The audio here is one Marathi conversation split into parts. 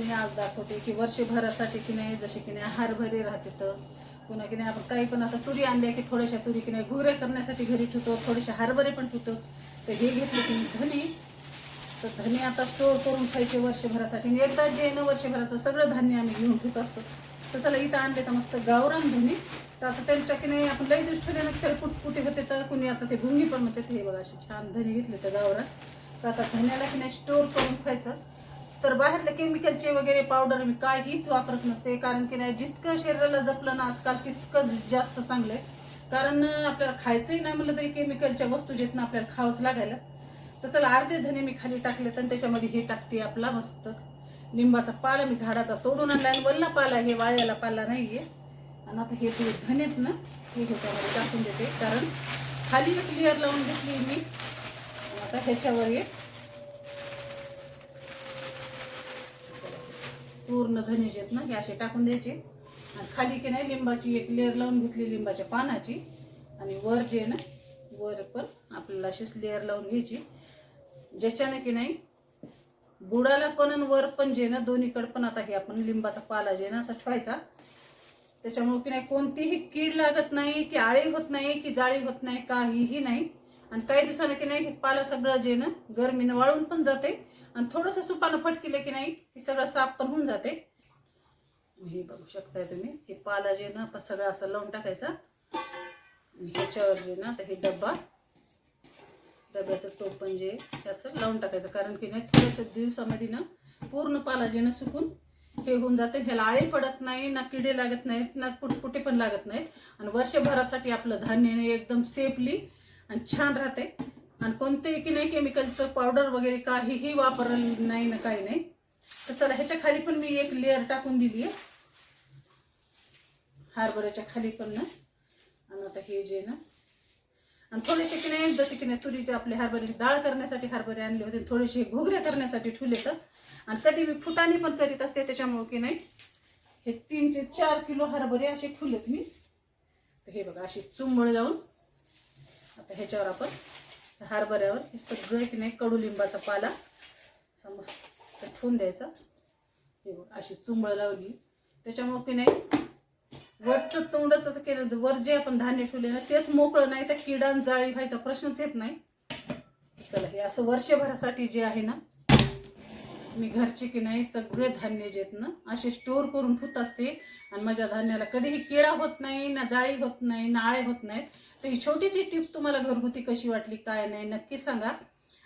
मी आज दाखवते की वर्षभरासाठी की नाही, जसे की नाही हरभरे राहते तर पुन्हा की नाही आपण काही पण आता तुरी आणल्या की थोड्याशा तुरी की नाही घुगऱ्या करण्यासाठी घरी ठेवतो, थोडेसे हरभरे पण ठेवतो. तर हे घेतले की मी धने, तर धने आता स्टोअर करून खायचे वर्षभरासाठी. आणि एकदा जे ना वर्षभराचं सगळं धान्य आम्ही घेऊन ठेवत असतो. तर चला इथं आणले तर मस्त गावरान धने. तर आता त्यांच्या की नाही आपण लई दिवस ठेवले ना त्याला पुटपुटे होते, तर कुणी आता ते भुंगी पण म्हणते. हे बघा असे छान धने घेतले तर गावरान. तर आता धन्याला की नाही स्टोअर करून खायचं. तर बाहेरले केमिकलचे वगैरे पावडर मी काहीच वापरत नसते, कारण की नाही जितकं शरीराला जपलं ना आजकाल तितकं जास्त चांगलं आहे. कारण आपल्याला खायचंही नाही म्हणलं तरी केमिकलच्या वस्तू जेत ना आपल्याला खावंच लागायला. तर चला अर्धे धने मी खाली टाकले, तर त्याच्यामध्ये हे टाकते आपला मस्त लिंबाचा पाला. मी झाडाचा तोडून आणला आणि वल्ला पाला, हे वाळ्याला पाला नाहीये. आणि आता हे जे धनेत ना हे ह्याच्यामध्ये टाकून देते, कारण खाली एक लेअर लावून घेतली मी. आता ह्याच्यावर एक पूर्ण धने जेत ना हे असे टाकून द्यायचे. आणि खाली की नाही लिंबाची एक लेअर लावून घेतली लिंबाच्या पानाची. आणि वर जे ना वर पण आपल्याला अशीच लेअर लावून घ्यायची, ज्याच्याने की नाही बुडाला पण आणि वर पण जे ना दोन्हीकडे पण आता हे आपण लिंबाचा पाला जे ना असा ठेवायचा. त्याच्यामुळे की नाही कोणतीही कीड लागत नाही, की आळी होत नाही, की जाळी होत नाही, काहीही नाही. आणि काही दिवसानं की नाही हे पाला सगळं जे ना गरमीनं वाळून पण जाते. आणि थोडंसं सुपानं फटकिले की नाही हे सगळं साफ पण होऊन जाते. हे बघू शकताय तुम्ही, हे पाला जे ना आपण सगळं असं लावून टाकायचा. ह्याच्यावर जे ना आता हे डब्याचं टोपण जे असं लावून टाकायचं, कारण की नाही थोड्याशा दिवसामध्ये ना पूर्ण पाला जे ना सुकून हे होऊन जाते. ह्याला आळी पडत नाही, ना किडे लागत नाहीत, ना पुटपुटे पण लागत नाहीत. आणि वर्षभरासाठी आपलं धान्य एकदम सेफली आणि छान राहते. आणि कोणतेही की नाही केमिकलचं पावडर वगैरे काहीही वापरलं नाही ना काही नाही. तर चला ह्याच्या खाली पण मी एक लेअर टाकून दिली आहे, हरभऱ्याच्या खाली पण ना. आणि आता हे जे ना आणि थोडेसे की नाही जसे की नाही तुरीचे आपले हरभरे डाळ करण्यासाठी हरभरे आणले होते, थोडेसे घुगऱ्या करण्यासाठी ठेवले. तर आणि कधी मी फुटाणी पण करीत असते, त्याच्यामुळे की नाही हे 3 ते 4 किलो हरभरे असे ठेवलेत मी. तर हे बघा अशी चुंबळ लावून आता ह्याच्यावर आपण हरभऱ्यावर हे सगळं की नाही कडुलिंबाचा पाला मस्त ठेवून द्यायचा. हे बघा अशी चुंबळ लावली, त्याच्यामुळे की नाही वरचं तोंडच असं केलं, वर जे आपण धान्य ठेवले ना तेच मोकळं, नाही तर किडा जाळी व्हायचा प्रश्नच येत नाही. चला हे असं वर्षभरासाठी जे आहे ना मी घरचे की नाही सगळे धान्य जे आहेत ना असे स्टोअर करून ठेवत असते. आणि माझ्या धान्याला कधीही किडा होत नाही, ना जाळी होत नाही, ना आळे होत नाहीत. तर ही छोटीशी टिप तुम्हाला घरगुती कशी वाटली काय नाही नक्की सांगा.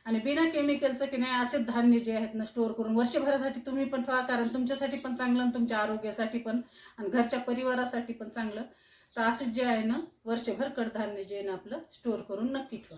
आणि बिना केमिकलचं की नाही असे धान्य जे आहेत ना स्टोअर करून वर्षभरासाठी तुम्ही पण ठेवा, कारण तुमच्यासाठी पण चांगलं आणि तुमच्या आरोग्यासाठी पण आणि घरच्या परिवारासाठी पण चांगलं. तर असं जे आहे ना वर्षभर कडधान्य जे आहे ना आपलं स्टोअर करून नक्की ठेवा.